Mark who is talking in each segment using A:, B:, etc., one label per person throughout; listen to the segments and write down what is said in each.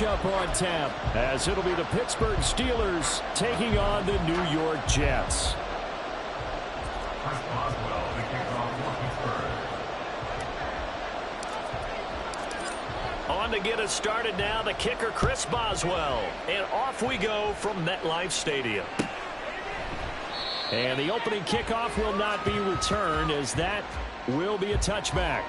A: matchup on tap, as it'll be the Pittsburgh Steelers taking on the New York Jets. On to get us started now, the kicker, Chris Boswell. And off we go from MetLife Stadium. And the opening kickoff will not be returned, as that will be a touchback.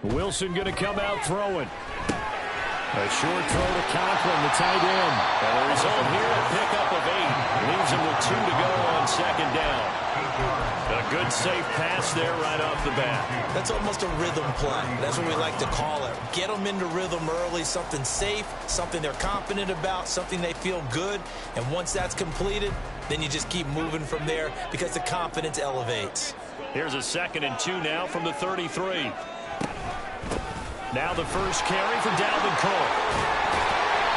A: Wilson going to come out throwing. A short throw to Conklin, the tight end. And the result here, a pickup of 8. Leaves him with 2 to go on second down. A good safe pass there right off the bat.
B: That's almost a rhythm play. That's what we like to call it. Get them into rhythm early, something safe, something they're confident about, something they feel good. And once that's completed, then you just keep moving from there because the confidence elevates.
A: Here's a 2nd and 2 now from the 33. Now the first carry for Dalvin Cook.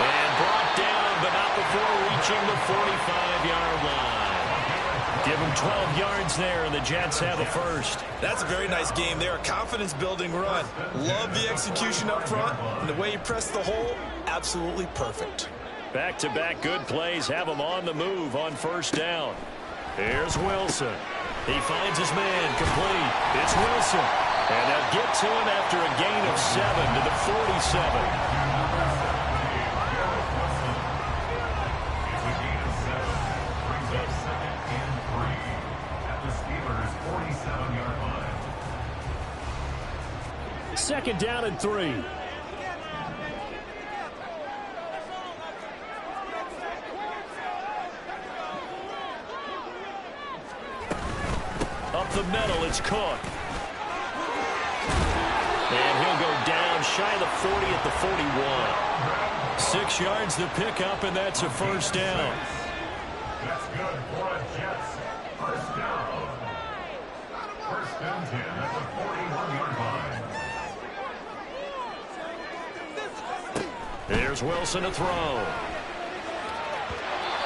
A: And brought down, but not before reaching the 45-yard line. Give him 12 yards there, and the Jets have a first.
B: That's a very nice game there. A confidence-building run. Love the execution up front. And the way he pressed the hole, absolutely perfect.
A: Back-to-back good plays have him on the move on first down. Here's Wilson. He finds his man complete. It's Wilson. And they'll get to him after a gain of 7 to the 47. Second down and 3. Up the middle, it's Cook. And he'll go down shy of the 40 at the 41. 6 yards to pick up, and that's a first down.
C: That's good for a Jets. First down. First and 10 at the 41-yard line.
A: There's Wilson to throw.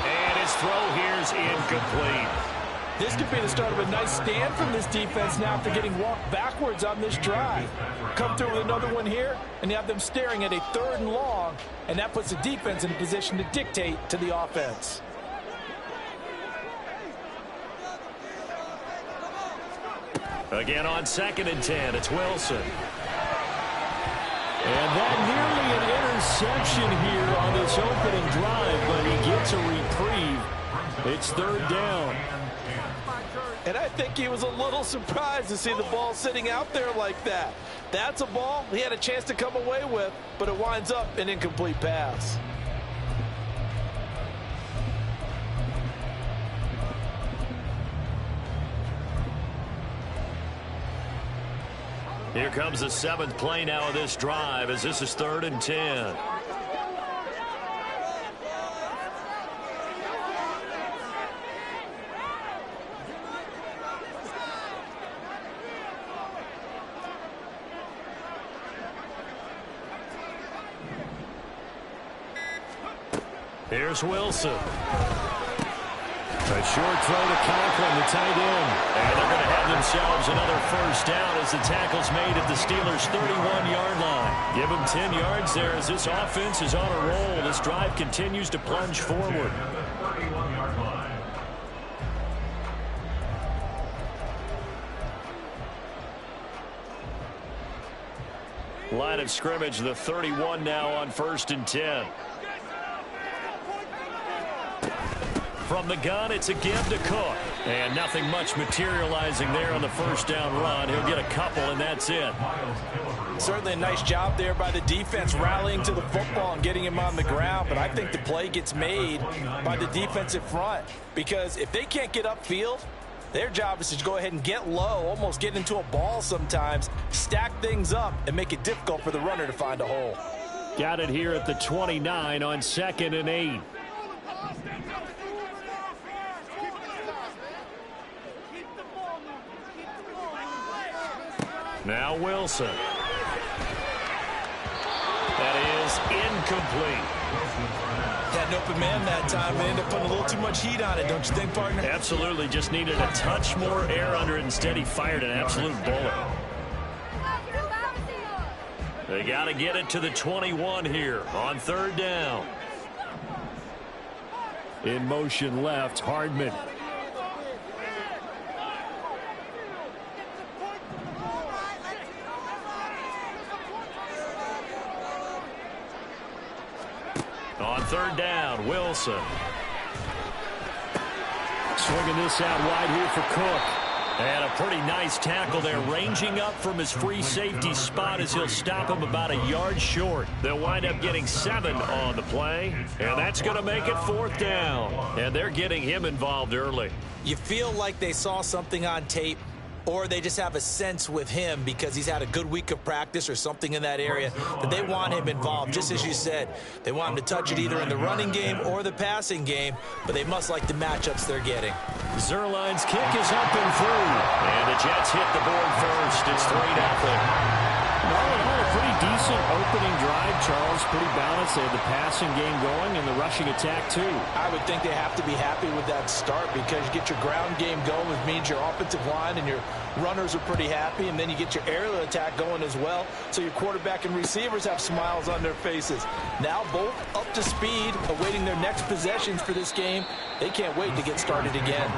A: And his throw here's incomplete.
D: This could be the start of a nice stand from this defense now after getting walked backwards on this drive. Come through with another one here, and you have them staring at a 3rd and long, and that puts the defense in a position to dictate to the offense.
A: Again on 2nd and 10, it's Wilson. And that nearly an interception here on this opening drive, but he gets a reprieve. It's 3rd down.
D: And I think he was a little surprised to see the ball sitting out there like that. That's a ball he had a chance to come away with, but it winds up an incomplete pass.
A: Here comes the 7th play now of this drive, as this is 3rd and 10. Here's Wilson. A short throw to Conklin, the tight end. And they're going to have themselves another first down as the tackle's made at the Steelers' 31-yard line. Give them 10 yards there as this offense is on a roll. This drive continues to plunge forward. Line of scrimmage, the 31 now on 1st and 10. From the gun, it's a give to Cook. And nothing much materializing there on the first down run. He'll get a couple, and that's it.
D: Certainly a nice job there by the defense rallying to the football and getting him on the ground. But I think the play gets made by the defensive front. Because if they can't get upfield, their job is to go ahead and get low, almost get into a ball sometimes, stack things up, and make it difficult for the runner to find a hole.
A: Got it here at the 29 on 2nd and 8. Now Wilson. That is incomplete.
B: Had an open man that time. They ended up putting a little too much heat on it, don't you think, partner?
A: Absolutely. Just needed a touch more air under it. Instead, he fired an absolute bullet. They got to get it to the 21 here on third down. In motion left, Hardman. On third down, Wilson. Swinging this out wide here for Cook. And a pretty nice tackle there, ranging up from his free safety spot as he'll stop him about a yard short. They'll wind up getting 7 on the play, and that's going to make it fourth down. And they're getting him involved early.
B: You feel like they saw something on tape, or they just have a sense with him because he's had a good week of practice or something in that area that they want him involved. Just as you said, they want him to touch it either in the running game or the passing game, but they must like the matchups they're getting.
A: Zerline's kick is up and through, and the Jets hit the board first. It's 3-0. All in all, a pretty decent opening drive, Charles. Pretty balanced. They had the passing game going and the rushing attack, too.
D: I would think they have to be happy with that start because you get your ground game going, which means your offensive line and your runners are pretty happy, and then you get your aerial attack going as well, so your quarterback and receivers have smiles on their faces. Now both up to speed, awaiting their next possessions for this game. They can't wait to get started again.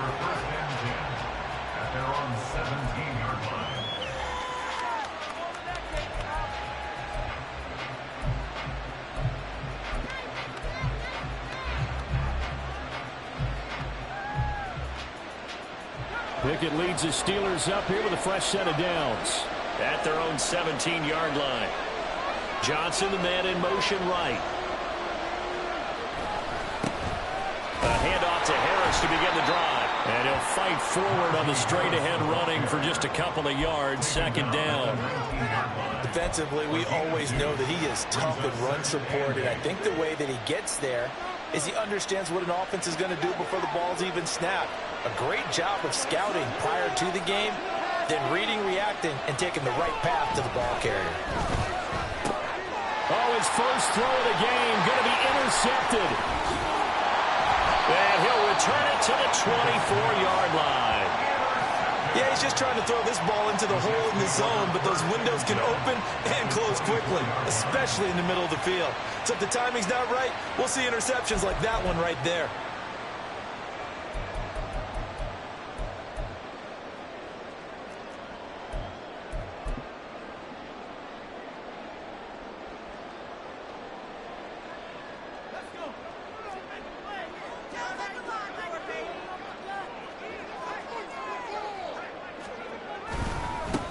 C: At their own 17-yard line.
A: Pickett leads the Steelers up here with a fresh set of downs. At their own 17-yard line. Johnson, the man in motion right. A handoff to Harris to begin the drive. And he'll fight forward on the straight-ahead running for just a couple of yards. Second down.
D: Defensively, we always know that he is tough in run support, and I think the way that he gets there is he understands what an offense is going to do before the ball's even snapped. A great job of scouting prior to the game, then reading, reacting, and taking the right path to the ball carrier.
A: Oh, his first throw of the game going to be intercepted. And he'll return it to the 24-yard line.
B: Yeah, he's just trying to throw this ball into the hole in the zone, but those windows can open and close quickly, especially in the middle of the field. So if the timing's not right, we'll see interceptions like that one right there.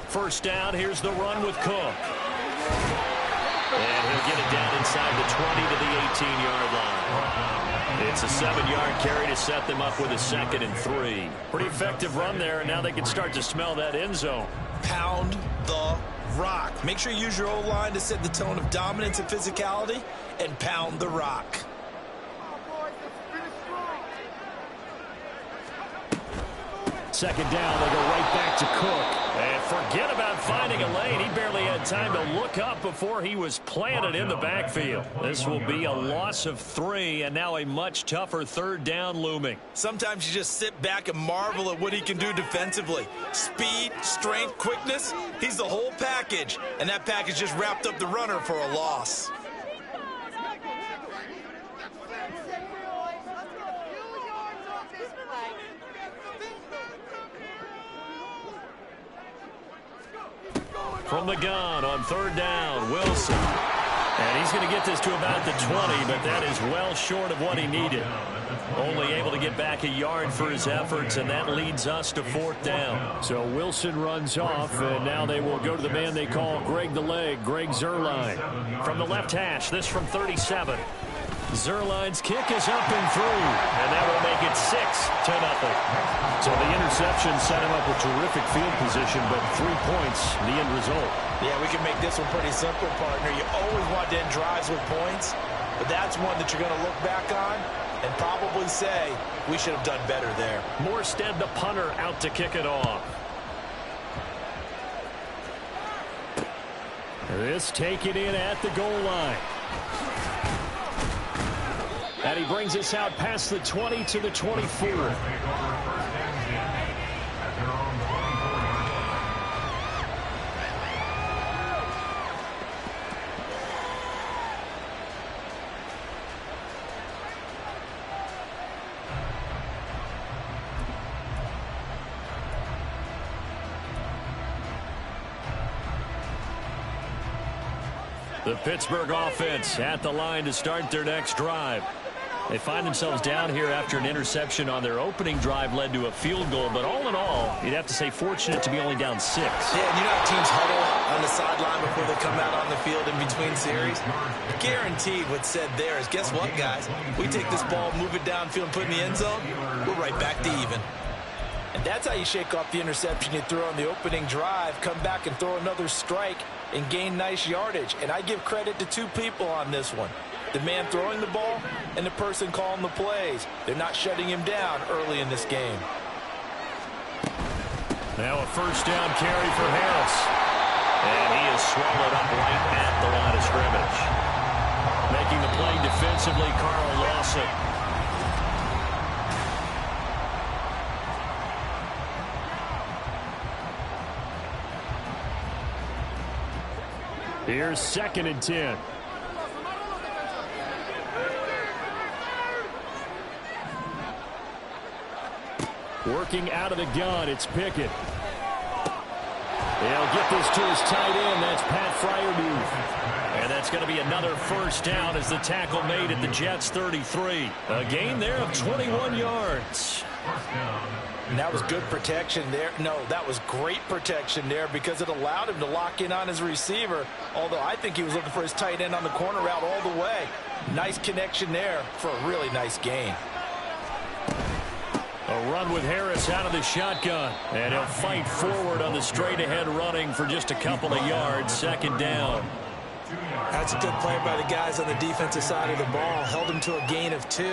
A: First down, here's the run with Cook. And he'll get it down inside the 20 to the 18-yard line. It's a 7-yard carry to set them up with a 2nd and 3. Pretty effective run there, and now they can start to smell that end zone.
B: Pound the rock. Make sure you use your O-line to set the tone of dominance and physicality, and pound the rock.
A: Second down, they go right back to Cook. And forget about finding a lane. He barely had time to look up before he was planted in the backfield. This will be a loss of 3, and now a much tougher third down looming.
B: Sometimes you just sit back and marvel at what he can do defensively. Speed, strength, quickness, he's the whole package. And that package just wrapped up the runner for a loss.
A: From the gun on third down, Wilson. And he's going to get this to about the 20, but that is well short of what he needed. Only able to get back a yard for his efforts, and that leads us to fourth down. So Wilson runs off, and now they will go to the man they call Greg the Leg, Greg Zuerlein. From the left hash, this from 37. Zerline's kick is up and through, and that will make it 6-0. So the interception set him up with terrific field position, but 3 points, the end result.
D: Yeah, we can make this one pretty simple, partner. You always want to end drives with points, but that's one that you're going to look back on and probably
B: and say, we should have done better there.
A: Morstead, the punter, out to kick it off. This taken in at the goal line. And he brings us out past the 20 to the 24. The Pittsburgh offense at the line to start their next drive. They find themselves down here after an interception on their opening drive led to a field goal. But all in all, you'd have to say fortunate to be only down 6.
B: Yeah, and you know how teams huddle on the sideline before they come out on the field in between series? Guaranteed what's said there is, guess what, guys? We take this ball, move it downfield, and put it in the end zone, we're right back to even.
D: And that's how you shake off the interception you threw on the opening drive, come back and throw another strike and gain nice yardage. And I give credit to 2 people on this one. The man throwing the ball and the person calling the plays. They're not shutting him down early in this game.
A: Now a first down carry for Harris. And he is swallowed up right at the line of scrimmage. Making the play defensively, Carl Lawson. Here's 2nd and 10. Working out of the gun, it's Pickett. He'll get this to his tight end. That's Pat Fryermuth. And that's going to be another first down as the tackle made at the Jets' 33. A gain there of 21 yards.
D: And that was good protection there. No, that was great protection there because it allowed him to lock in on his receiver, although I think he was looking for his tight end on the corner route all the way. Nice connection there for a really nice gain.
A: A run with Harris out of the shotgun. And he'll fight forward on the straight-ahead running for just a couple of yards. 2nd down.
B: That's a good play by the guys on the defensive side of the ball. Held him to a gain of 2.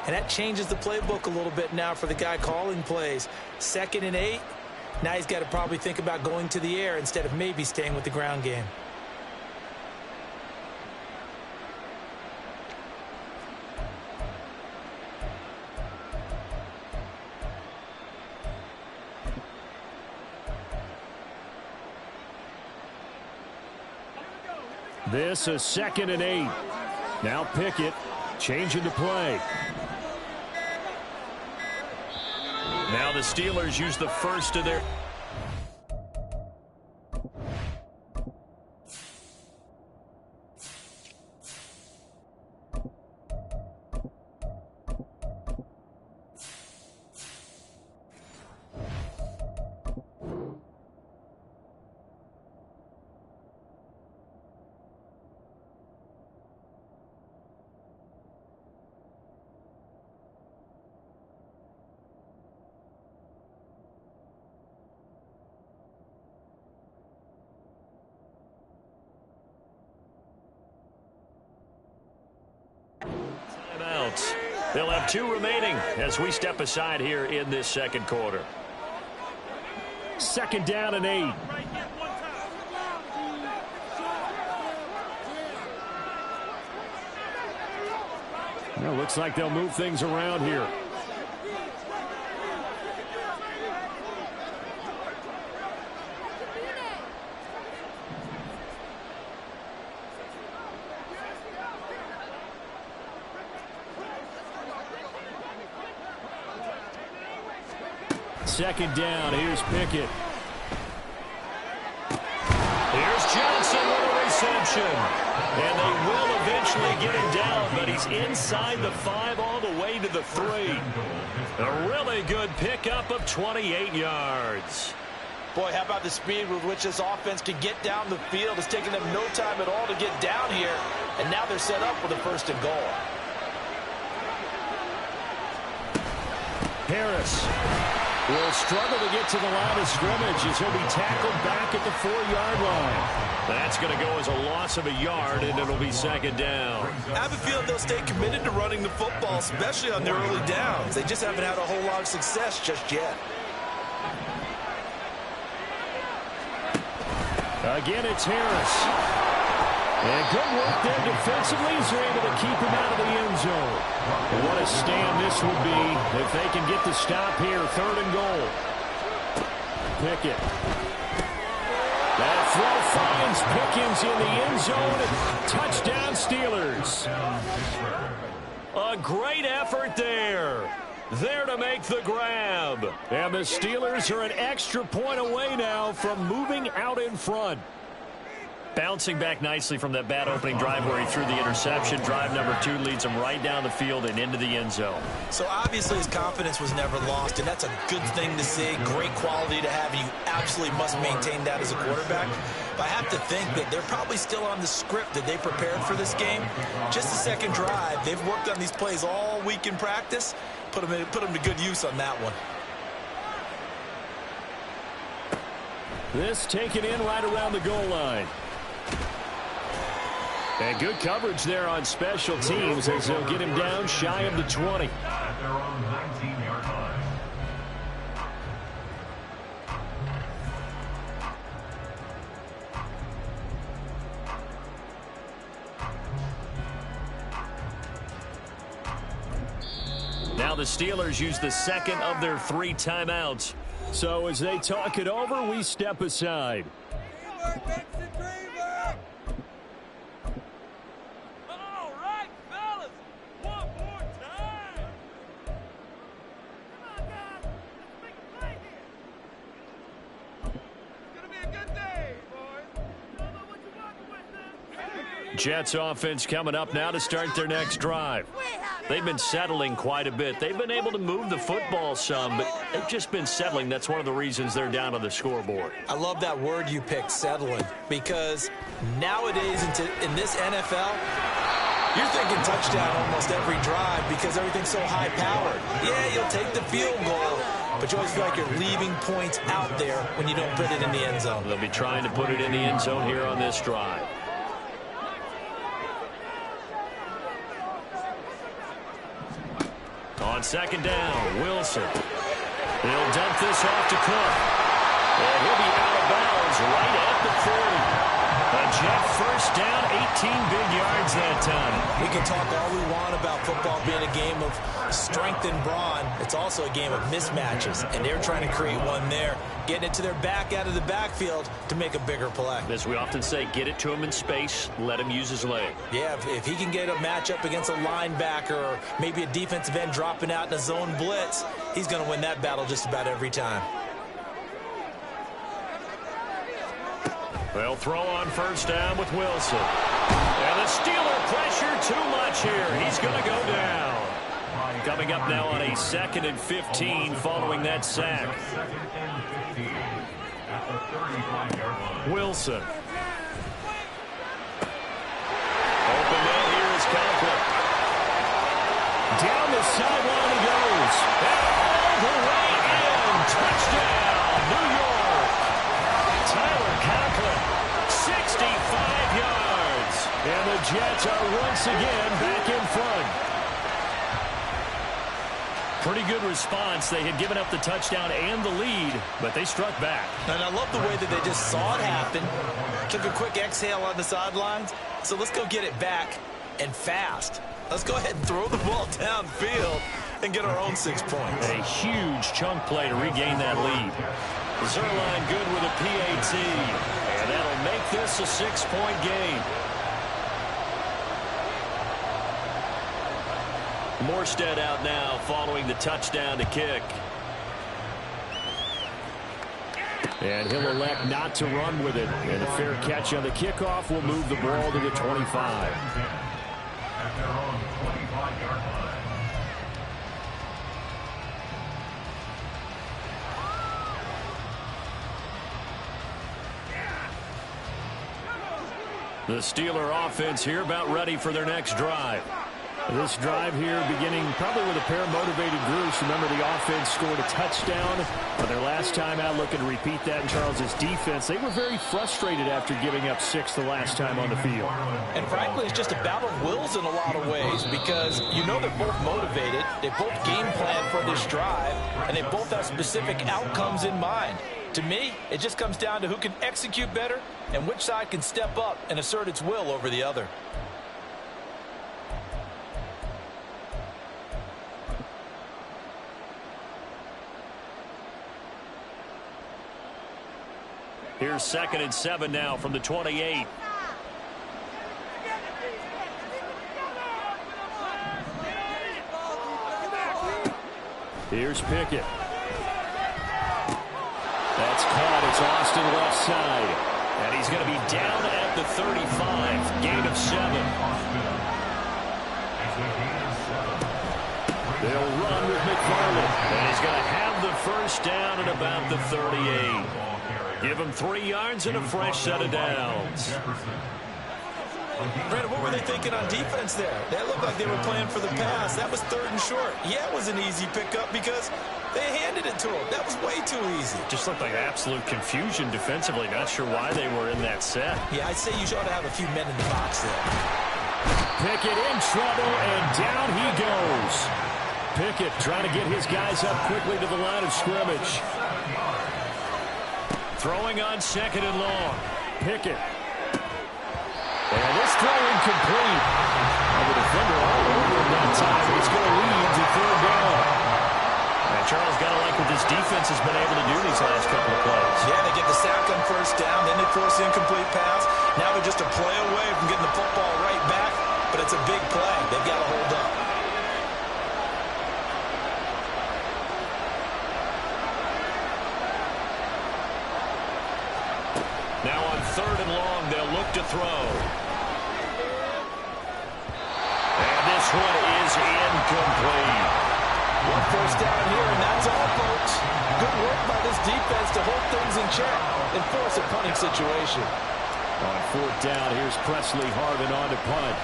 B: And that changes the playbook a little bit now for the guy calling plays. 2nd and 8. Now he's got to probably think about going to the air instead of maybe staying with the ground game.
A: This is 2nd and 8. Now Pickett changing to play. Now the Steelers use the first of their... They'll have 2 remaining as we step aside here in this 2nd quarter. 2nd down and 8. Well, looks like they'll move things around here. Second down. Here's Pickett. Here's Johnson with a reception. And they will eventually get him down, but he's inside the 5 all the way to the 3. A really good pickup of 28 yards.
D: Boy, how about the speed with which this offense can get down the field? It's taken them no time at all to get down here, and now they're set up for the 1st and goal.
A: Harris. will struggle to get to the line of scrimmage as he'll be tackled back at the 4-yard line. That's going to go as a loss of a yard, and it'll be second down.
B: I have a feeling they'll stay committed to running the football, especially on their early downs. They just haven't had a whole lot of success just yet.
A: Again, it's Harris. And good work there defensively as they're able to keep him out of the end zone. What a stand this would be if they can get the stop here. 3rd and goal. Pickett. That throw finds Pickens in the end zone. Touchdown Steelers. A great effort there. There to make the grab. And the Steelers are an extra point away now from moving out in front. Bouncing back nicely from that bad opening drive where he threw the interception. Drive number 2 leads him right down the field and into the end zone.
B: So obviously his confidence was never lost, and that's a good thing to see. Great quality to have, and you absolutely must maintain that as a quarterback. But I have to think that they're probably still on the script that they prepared for this game. Just the second drive. They've worked on these plays all week in practice. Put them to good use on that one.
A: This taken in right around the goal line. And good coverage there on special teams as they'll get him down shy of the 20.
C: At their own 19-yard line.
A: Now the Steelers use the second of their 3 timeouts. So as they talk it over, we step aside. Jets offense coming up now to start their next drive. They've been settling quite a bit. They've been able to move the football some, but they've just been settling. That's one of the reasons they're down on the scoreboard.
B: I love that word you picked, settling, because nowadays in this NFL, you're thinking touchdown almost every drive because everything's so high-powered. Yeah, you'll take the field goal, but you always feel like you're leaving points out there when you don't put it in the end zone.
A: They'll be trying to put it in the end zone here on this drive. On second down, Wilson. He'll dump this off to Cook. And he'll be out of bounds right at the 40. A Jet first down, 18 big yards that time.
B: We can talk all we want about football being a game of strength and brawn. It's also a game of mismatches, and they're trying to create one there, getting it to their back out of the backfield to make a bigger play.
A: As we often say, get it to him in space, let him use his leg.
B: Yeah, if he can get a matchup against a linebacker or maybe a defensive end dropping out in a zone blitz, he's going to win that battle just about every time.
A: They'll throw on first down with Wilson. And the Steeler pressure too much here. He's going to go down. Coming up now on a 2nd and 15 following that sack. Wilson. Open man here is Conklin. Down the sideline he goes. All the way in. Touchdown, New York. Tyler Conklin, 65 yards. And the Jets are once again back in front. Pretty good response. They had given up the touchdown and the lead, but they struck back.
B: And I love the way that they just saw it happen, took a quick exhale on the sidelines. So let's go get it back and fast. Let's go ahead and throw the ball downfield and get our own 6 points.
A: A huge chunk play to regain that lead. Zerline good with a PAT, and that'll make this a 6-point game. Morstead out now following the touchdown to kick. And he'll elect not to run with it. And a fair catch on the kickoff will move the ball to the 25.
C: At their own 25-yard line.
A: The Steeler offense here about ready for their next drive. This drive here beginning probably with a pair of motivated groups. Remember, the offense scored a touchdown on their last time out, looking to repeat that in Charles's defense. They were very frustrated after giving up 6 the last time on the field.
D: And frankly, it's just a battle of wills in a lot of ways because you know they're both motivated. They both game plan for this drive, and they both have specific outcomes in mind. To me, it just comes down to who can execute better and which side can step up and assert its will over the other.
A: Here's 2nd and 7 now from the 28. Here's Pickett. That's caught. It's Austin left side. And he's going to be down at the 35. Gain of 7. They'll run with McFarland. And he's going to have the first down at about the 38. Give him 3 yards and a fresh set of downs.
B: Brandon, what were they thinking on defense there? That looked like they were playing for the pass. That was 3rd and short. Yeah, it was an easy pickup because they handed it to him. That was way too easy.
A: Just looked like absolute confusion defensively. Not sure why they were in that set.
B: Yeah, I'd say you ought to have a few men in the box there.
A: Pickett in trouble, and down he goes. Pickett trying to get his guys up quickly to the line of scrimmage. Throwing on 2nd and long. Pickett. And this throw incomplete. And the defender all over him that time. He's going to lead to 3rd down. And Charles got to like what this defense has been able to do these last couple of plays.
B: Yeah, they get the sack on 1st down, then they force the incomplete pass. Now they're just a play away from getting the football right back, but it's a big play. They've got to hold up.
A: Now on 3rd and long, they'll look to throw. And this one is incomplete.
D: 1 first down here, and that's all, folks. Good work by this defense to hold things in check and force a punting situation.
A: On 4th down, here's Presley Harvin on to punt.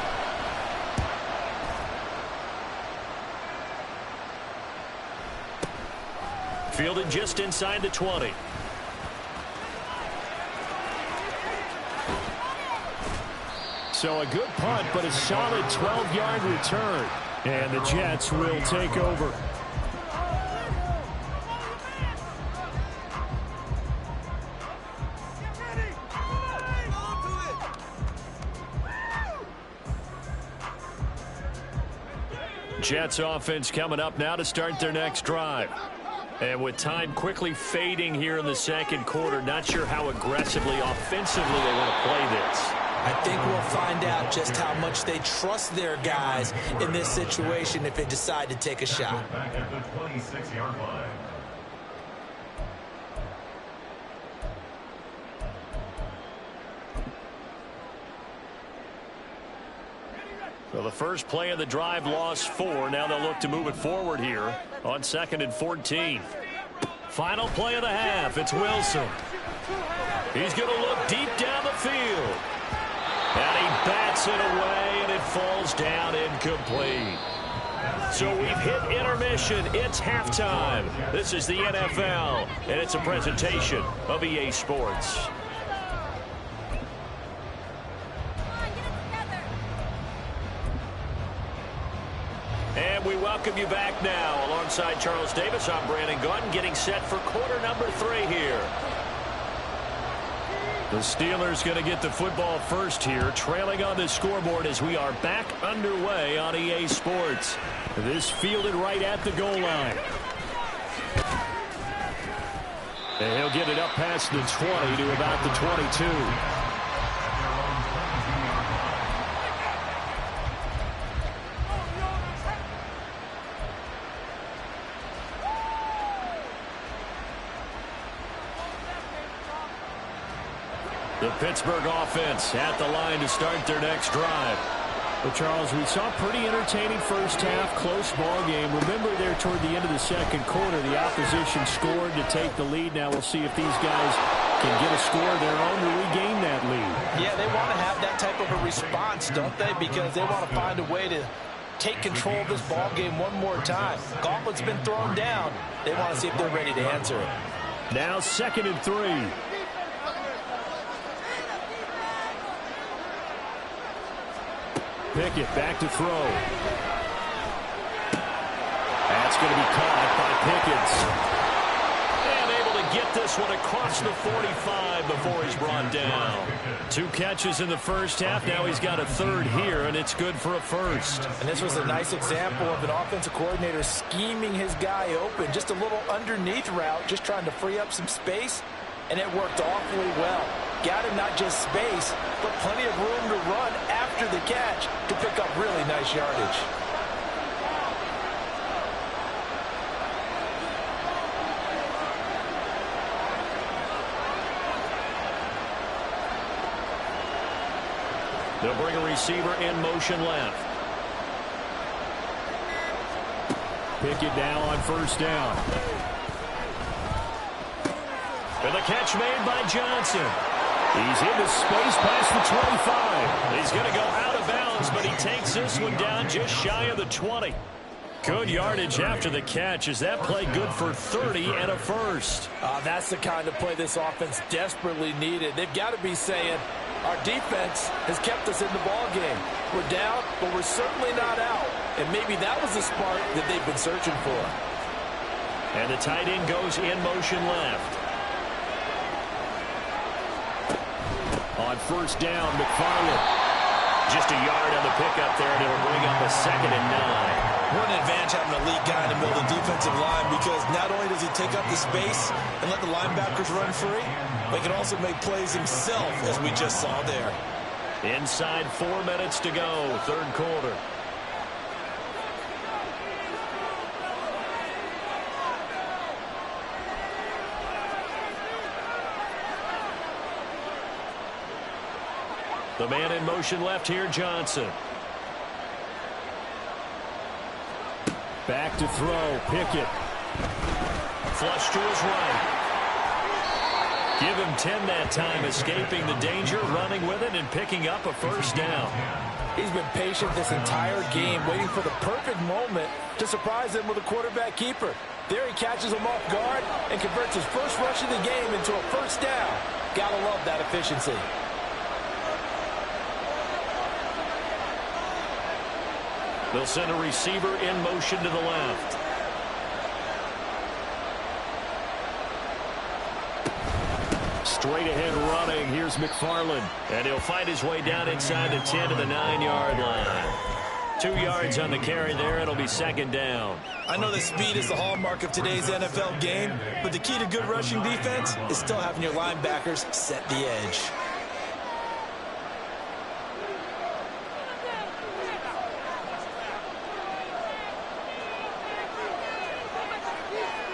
A: Fielded just inside the 20. So a good punt, but a solid 12-yard return. And the Jets will take over. Jets offense coming up now to start their next drive. And with time quickly fading here in the 2nd quarter, not sure how aggressively, offensively they want to play this.
B: I think we'll find out just how much they trust their guys in this situation if they decide to take a shot.
C: Back at the 26-yard line.
A: So the first play of the drive lost 4. Now they'll look to move it forward here on 2nd and 14. Final play of the half. It's Wilson. He's going to look deep down the field. And he bats it away, and it falls down incomplete. So we've hit intermission. It's halftime. This is the NFL, and it's a presentation of EA Sports. And we welcome you back now. Alongside Charles Davis, I'm Brandon Gaudin, getting set for quarter number 3 here. The Steelers going to get the football first here, trailing on the scoreboard as we are back underway on EA Sports. This fielded right at the goal line. And he'll get it up past the 20 to about the 22. The Pittsburgh offense at the line to start their next drive. Well, Charles, we saw a pretty entertaining first half, close ball game. Remember there toward the end of the 2nd quarter, the opposition scored to take the lead. Now we'll see if these guys can get a score of their own to regain that lead.
D: Yeah, they want to have that type of a response, don't they? Because they want to find a way to take control of this ball game one more time. Gauntlet's been thrown down. They want to see if they're ready to answer it.
A: Now 2nd and 3. Pickett back to throw. That's going to be caught by Pickens. And able to get this one across the 45 before he's brought down. 2 catches in the first half. Now he's got a 3rd here, and it's good for a 1st.
D: And this was a nice example of an offensive coordinator scheming his guy open. Just a little underneath route, just trying to free up some space, and it worked awfully well. Got him not just space, but plenty of room to run after the catch to pick up really nice yardage.
A: They'll bring a receiver in motion left. Pickett now on 1st down. And the catch made by Johnson. He's into space past the 25. He's going to go out of bounds, but he takes this one down just shy of the 20. Good yardage after the catch. Is that play good for 30 and a 1st?
D: That's the kind of play this offense desperately needed. They've got to be saying, our defense has kept us in the ball game. We're down, but we're certainly not out. And maybe that was the spark that they've been searching for.
A: And the tight end goes in motion left. On 1st down, McFarland. Just a yard on the pickup there, and it'll bring up a 2nd and 9.
B: What an advantage having an elite guy in the middle of the defensive line, because not only does he take up the space and let the linebackers run free, but he can also make plays himself, as we just saw there.
A: Inside 4 minutes to go, 3rd quarter. The man in motion left here, Johnson. Back to throw, Pickett. Flush to his right. Give him 10 that time, escaping the danger, running with it, and picking up a 1st down.
D: He's been patient this entire game, waiting for the perfect moment to surprise them with a quarterback keeper. There he catches him off guard and converts his first rush of the game into a 1st down. Gotta love that efficiency.
A: They'll send a receiver in motion to the left. Straight ahead running. Here's McFarland. And he'll fight his way down inside the 10 to the 9-yard line. 2 yards on the carry there. It'll be 2nd down.
B: I know that speed is the hallmark of today's NFL game, but the key to good rushing defense is still having your linebackers set the edge.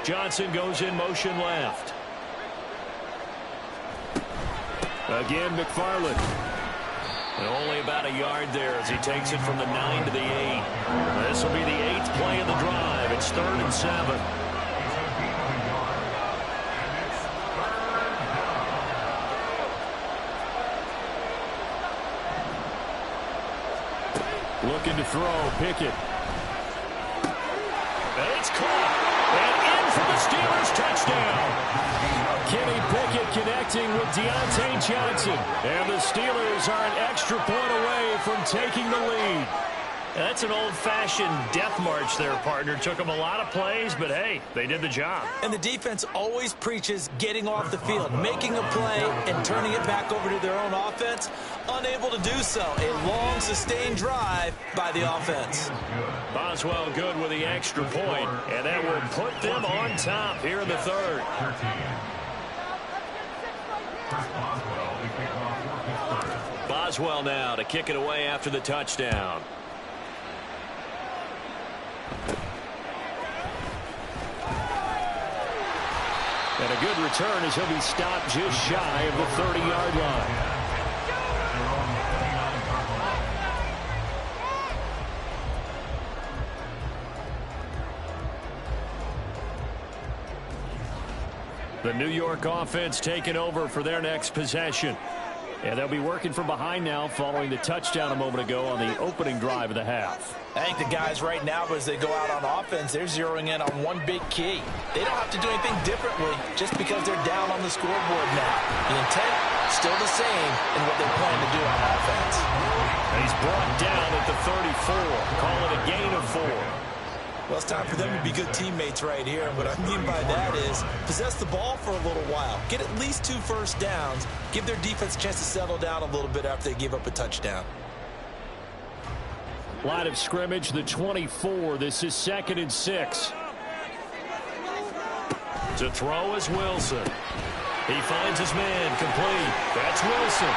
A: Johnson goes in motion left. Again, McFarland. And only about a yard there as he takes it from the 9 to the 8. This will be the 8th play of the drive. It's 3rd and 7. Looking to throw, Pickett. And it's caught. And in for the Steelers touchdown. Kenny Pickett connecting with Deontay Johnson. And the Steelers are an extra point away from taking the lead. That's an old-fashioned death march there, partner. Took them a lot of plays, but hey, they did the job.
B: And the defense always preaches getting off the field, making a play, and turning it back over to their own offense. Unable to do so. A long, sustained drive by the offense.
A: Boswell good with the extra point, and that will put them on top here in the 3rd. Boswell now to kick it away after the touchdown. And a good return as he'll be stopped just shy of the 30-yard line. The New York offense taking over for their next possession. And they'll be working from behind now following the touchdown a moment ago on the opening drive of the half.
D: I think the guys right now, as they go out on offense, they're zeroing in on one big key. They don't have to do anything differently just because they're down on the scoreboard now. The intent, still the same in what they plan to do on offense.
A: And he's brought down at the 34. Call it a gain of 4.
B: Well, it's time for them to be good teammates right here. And what I mean by that is possess the ball for a little while. Get at least 2 first downs. Give their defense a chance to settle down a little bit after they give up a touchdown.
A: Line of scrimmage, the 24. This is 2nd and 6. To throw is Wilson. He finds his man complete. That's Wilson.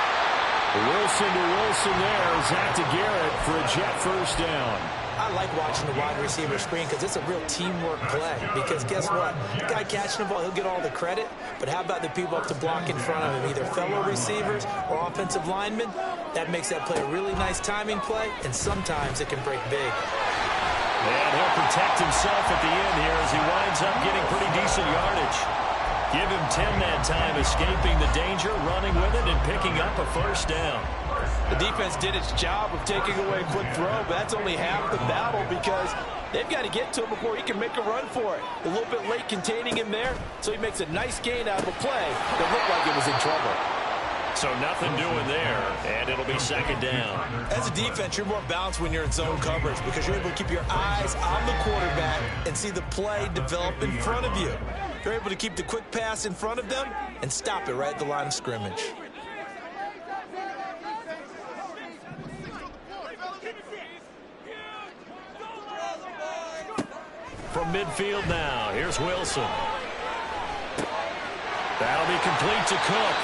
A: Wilson to Wilson there. Zach to Garrett for a jet first down.
B: I like watching the wide receiver screen because it's a real teamwork play. Because guess what? The guy catching the ball, he'll get all the credit. But how about the people up to block in front of him, either fellow receivers or offensive linemen? That makes that play a really nice timing play, and sometimes it can break big.
A: And he'll protect himself at the end here as he winds up getting pretty decent yardage. Give him 10 that time, escaping the danger, running with it, and picking up a first down.
D: The defense did its job of taking away a quick throw, but that's only half the battle because they've got to get to him before he can make a run for it. A little bit late containing him there, so he makes a nice gain out of a play that looked like it was in trouble.
A: So nothing doing there, and it'll be 2nd down.
B: As a defense, you're more balanced when you're in zone coverage because you're able to keep your eyes on the quarterback and see the play develop in front of you. You're able to keep the quick pass in front of them and stop it right at the line of scrimmage.
A: From midfield now, here's Wilson. That'll be complete to Cook.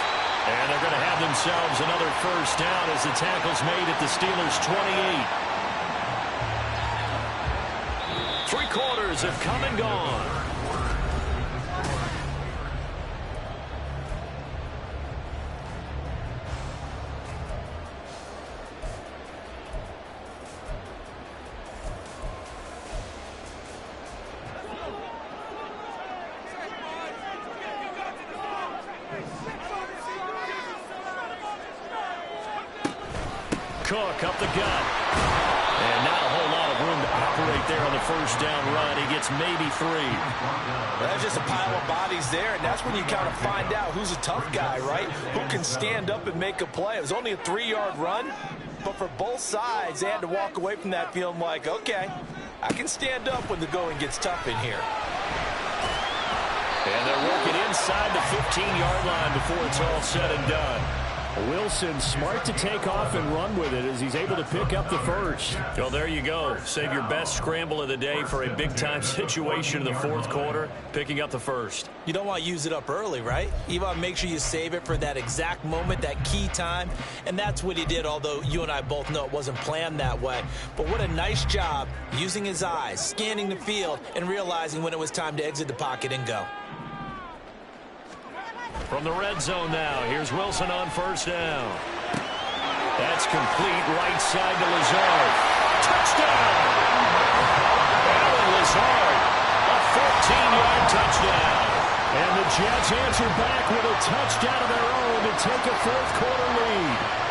A: And they're going to have themselves another first down as the tackle's made at the Steelers' 28. 3 quarters have come and gone. Cook up the gut. And not a whole lot of room to operate there on the first down run. He gets maybe 3.
D: That's just a pile of bodies there, and that's when you kind of find out who's a tough guy, right? Who can stand up and make a play. It was only a 3-yard run, but for both sides, they had to walk away from that feeling like, okay, I can stand up when the going gets tough in here.
A: And they're working inside the 15-yard line before it's all said and done. Wilson smart to take off and run with it as he's able to pick up the first. Well, there you go. Save your best scramble of the day for a big-time situation in the 4th quarter, picking up the first.
B: You don't want to use it up early, right? You want to make sure you save it for that exact moment, that key time. And that's what he did, although you and I both know it wasn't planned that way. But what a nice job using his eyes, scanning the field, and realizing when it was time to exit the pocket and go.
A: From the red zone now, here's Wilson on first down. That's complete right side to Lazard. Touchdown! Alan Lazard, a 14-yard touchdown. And the Jets answer back with a touchdown of their own to take a 4th quarter lead.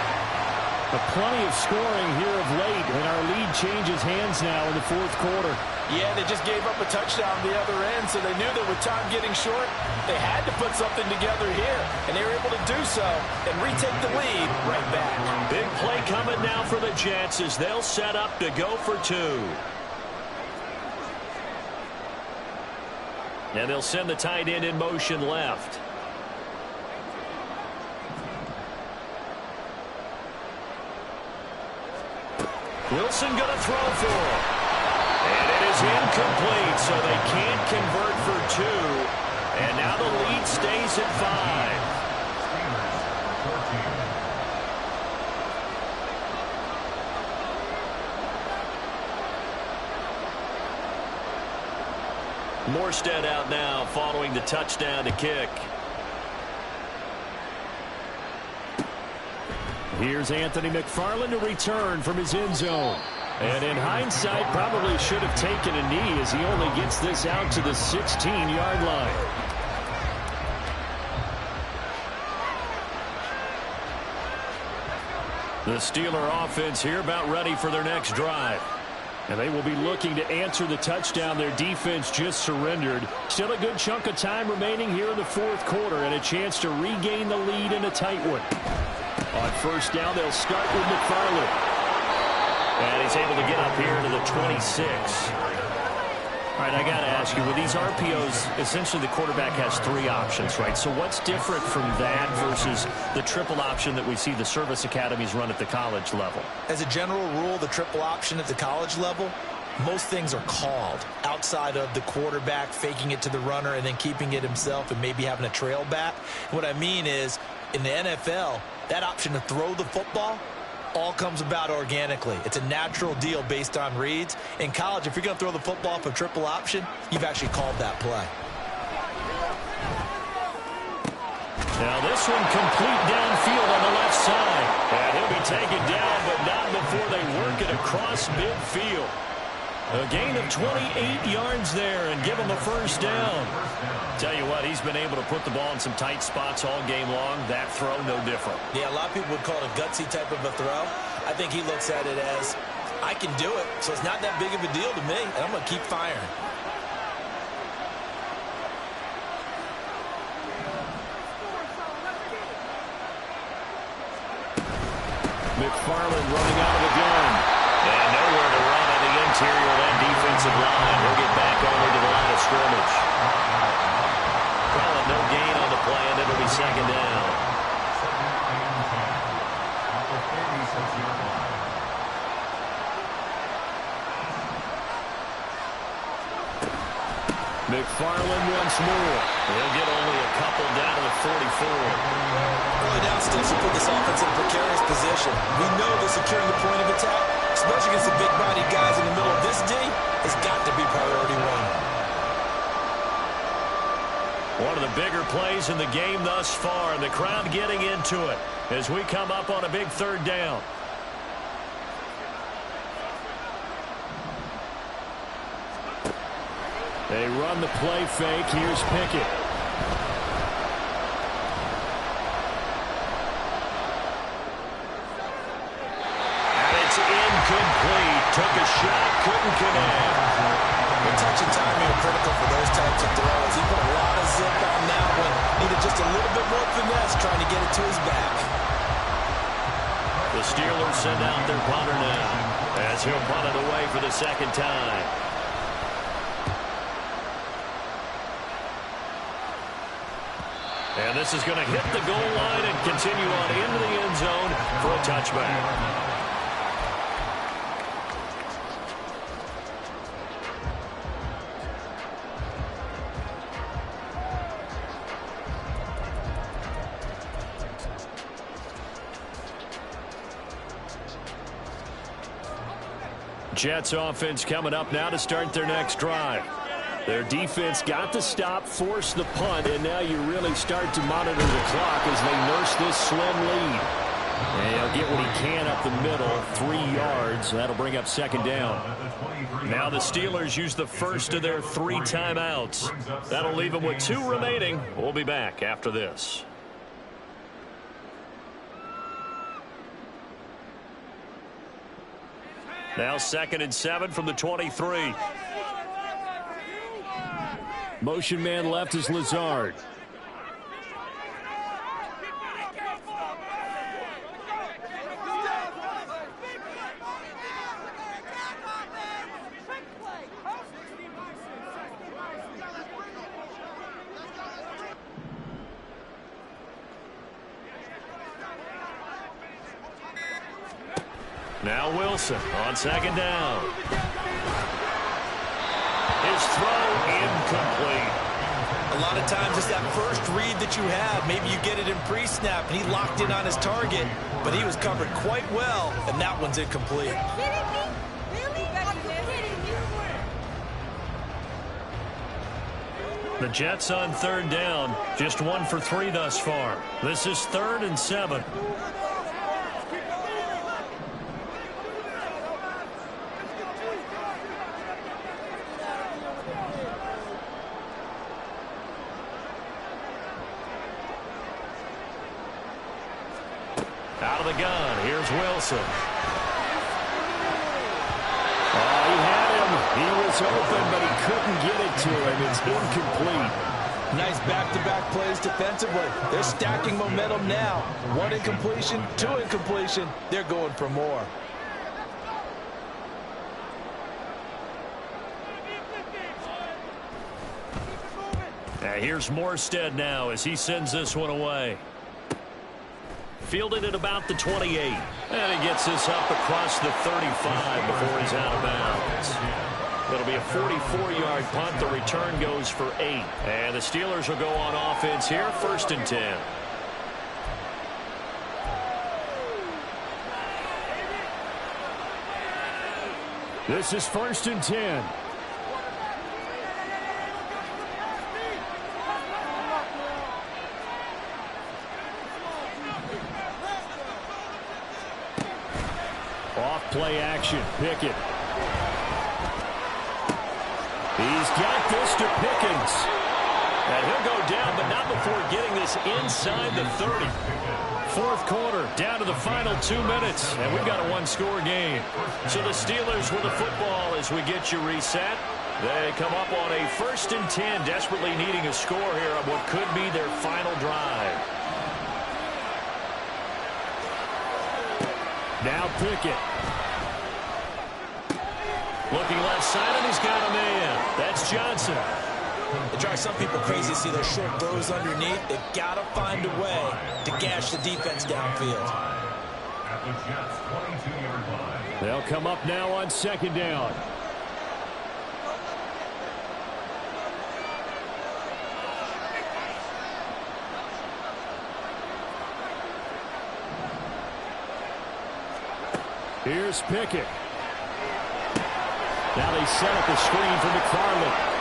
A: Plenty of scoring here of late, and our lead changes hands now in the 4th quarter.
D: Yeah, they just gave up a touchdown on the other end, so they knew that with time getting short, they had to put something together here, and they were able to do so and retake the lead right back.
A: Big play coming now for the Jets as they'll set up to go for 2. And they'll send the tight end in motion left. Wilson going to throw for him. And it is incomplete, so they can't convert for 2. And now the lead stays at 5. Morstead out now following the touchdown to kick. Here's Anthony McFarland to return from his end zone. And in hindsight, probably should have taken a knee as he only gets this out to the 16-yard line. The Steeler offense here about ready for their next drive. And they will be looking to answer the touchdown their defense just surrendered. Still a good chunk of time remaining here in the fourth quarter and a chance to regain the lead in a tight one. On first down, they'll start with McFarland. And he's able to get up here to the 26. All right, I got to ask you, with these RPOs, essentially the quarterback has three options, right? So what's different from that versus the triple option that we see the service academies run at the college level?
B: As a general rule, the triple option at the college level, most things are called outside of the quarterback faking it to the runner and then keeping it himself and maybe having a trail back. What I mean is, in the NFL, that option to throw the football all comes about organically. It's a natural deal based on reads. In college, if you're going to throw the football for triple option, you've actually called that play.
A: Now this one complete downfield on the left side. And he'll be taken down, but not before they work it across midfield. A gain of 28 yards there and give him the first down. Tell you what, he's been able to put the ball in some tight spots all game long. That throw, no different.
B: Yeah, a lot of people would call it a gutsy type of a throw. I think he looks at it as, I can do it, so it's not that big of a deal to me, and I'm going to keep firing.
A: McFarland running out of the gun. And nowhere to run on the interior of that defensive line. He'll get back over to the line of scrimmage. Call it no gain on the play, and it'll be second down. McFarland once more. He'll get only a couple down to the 44.
B: Early down still should put this offense in a precarious position. We know that securing the point of attack, especially against the big-bodied guys in the middle of this D, has got to be priority one.
A: One of the bigger plays in the game thus far, and the crowd getting into it as we come up on a big third down. They run the play fake. Here's Pickett. And it's incomplete. Took a shot, couldn't connect.
B: The touch and timing are critical for those types of throws. He put a lot of zip on that one. Needed just a little bit more finesse trying to get it to his back.
A: The Steelers send out their punter now as he'll punt it away for the second time. And this is going to hit the goal line and continue on into the end zone for a touchback. Jets offense coming up now to start their next drive. Their defense got the stop, forced the punt, and now you really start to monitor the clock as they nurse this slim lead. And he'll get what he can up the middle, 3 yards. That'll bring up second down. Now the Steelers use the first of their 3 timeouts. That'll leave them with 2 remaining. We'll be back after this. Now 2nd and 7 from the 23. Motion man left is Lazard. Now Wilson on second down. His throw incomplete.
B: A lot of times it's that first read that you have. Maybe you get it in pre-snap, and he locked in on his target, but he was covered quite well, and that one's incomplete.
A: The Jets on third down, just 1 for 3 thus far. This is 3rd and 7. Out of the gun, here's goes Wilson. Oh, he had him. He was open, but he couldn't get it to him. It's incomplete.
D: Nice back-to-back plays defensively. They're stacking momentum now. 1 incompletion, 2 incompletion. They're going for more.
A: Here's Morstead now as he sends this one away. Fielded at about the 28. And he gets this up across the 35 before he's out of bounds. It'll be a 44-yard punt. The return goes for 8. And the Steelers will go on offense here, 1st and 10.
E: This is 1st and 10. Off play action. Pickett. He's got this to Pickens.
A: And he'll go down, but not before getting this inside the 30. 4th quarter, down to the final 2 minutes, and we've got a 1-score game. So the Steelers with the football as we get you reset. They come up on a 1st and 10, desperately needing a score here on what could be their final drive.
E: Now Pickett.
A: Looking left side, and he's got a man. That's Johnson.
B: It drives some people crazy to see those short throws underneath. They've got to find a way to gash the defense downfield.
C: At the Jets' 22-yard line.
E: They'll come up now on 2nd down. Here's Pickett. Now they set up a screen for McFarland.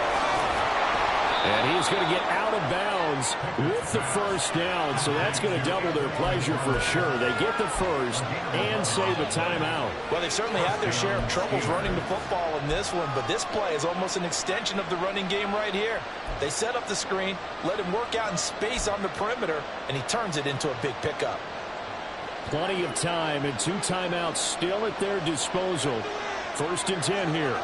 E: And he's going to get out of bounds with the 1st down, so that's going to double their pleasure for sure. They get the 1st and save a timeout.
D: Well, they certainly had their share of troubles running the football in this one, but this play is almost an extension of the running game right here. They set up the screen, let him work out in space on the perimeter, and he turns it into a big pickup.
E: Plenty of time and 2 timeouts still at their disposal. 1st and 10 here.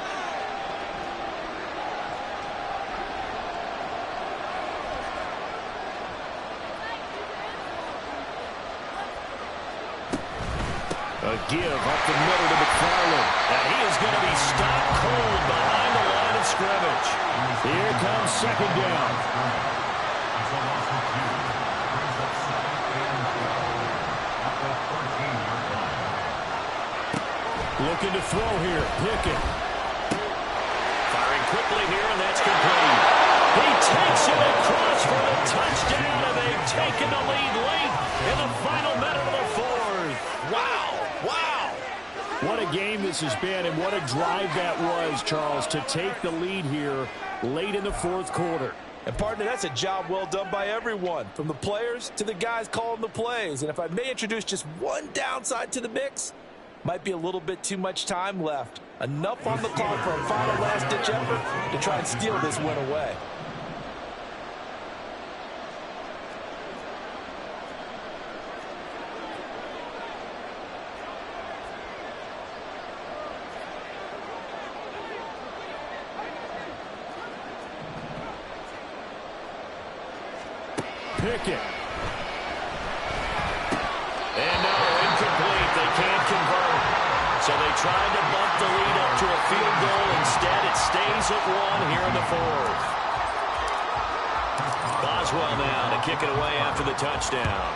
A: A give up the middle to McFarland. And he is going to be stopped cold behind the line of scrimmage.
E: Here comes 2nd down.
C: It's a loss of 2. Brings up 2nd and 12 at the 13-yard line.
E: Looking to throw here. Pickett.
A: Firing quickly here, and that's complete. He takes it across for the touchdown, and they've taken the lead late in the final minute of the 4th.
D: Wow. Wow.
E: What a game this has been, and what a drive that was, Charles, to take the lead here late in the 4th quarter.
D: And, partner, that's a job well done by everyone, from the players to the guys calling the plays. And if I may introduce just one downside to the mix, might be a little bit too much time left. Enough on the clock for a final last-ditch effort to try and steal this win away.
E: Pickett.
A: And no, incomplete. They can't convert. So they tried to bump the lead up to a field goal. Instead, it stays at 1 here in the 4th. Boswell now to kick it away after the touchdown.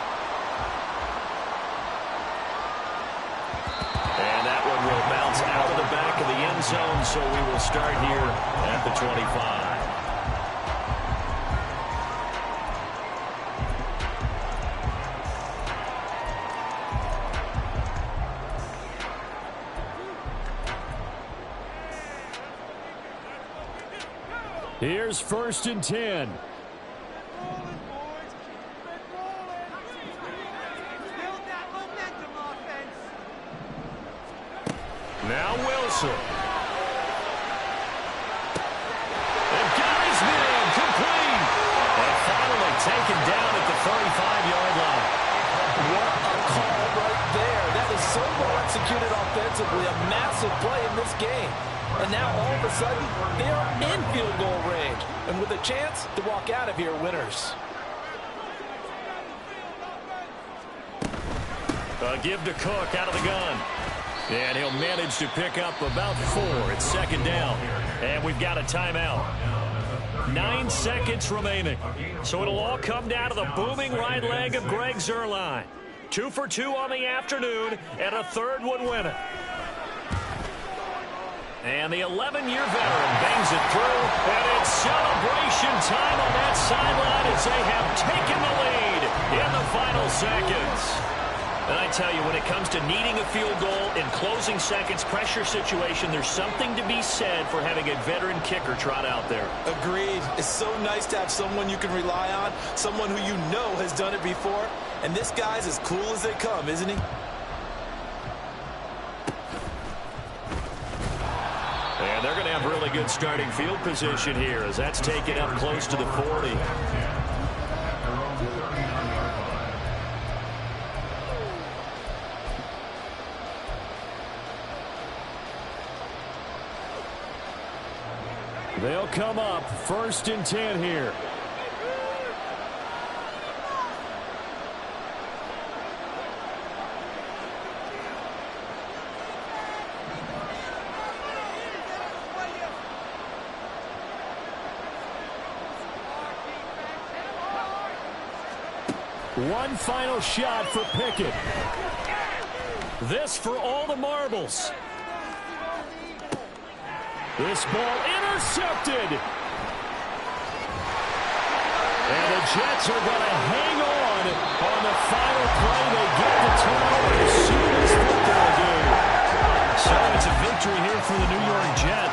A: And that one will bounce out of the back of the end zone, so we will start here at the 25.
E: Here's 1st and 10.
A: Now Wilson. And got his man complete. And finally taken down at the 35-yard line.
D: What a call right there. That is so a sudden, they are in field goal range, and with a chance to walk out of here winners.
A: Give to Cook out of the gun. And he'll manage to pick up about 4. It's second down. And we've got a timeout. 9 seconds remaining. So it'll all come down to the booming right leg of Greg Zuerlein. 2 for 2 on the afternoon, and a third would win it. And the 11-year veteran bangs it through, and it's celebration time on that sideline as they have taken the lead in the final seconds. And I tell you, when it comes to needing a field goal in closing seconds, pressure situation, there's something to be said for having a veteran kicker trot out there.
B: Agreed. It's so nice to have someone you can rely on, someone who you know has done it before. And this guy's as cool as they come, isn't he?
A: And they're going to have really good starting field position here as that's taken up close to the 40.
E: They'll come up 1st and 10 here. One final shot for Pickett.
A: This for all the marbles.
E: This ball intercepted. And the Jets are going to hang on the final play. They get the turnover as soon as football game.
A: So it's a victory here for the New York Jets.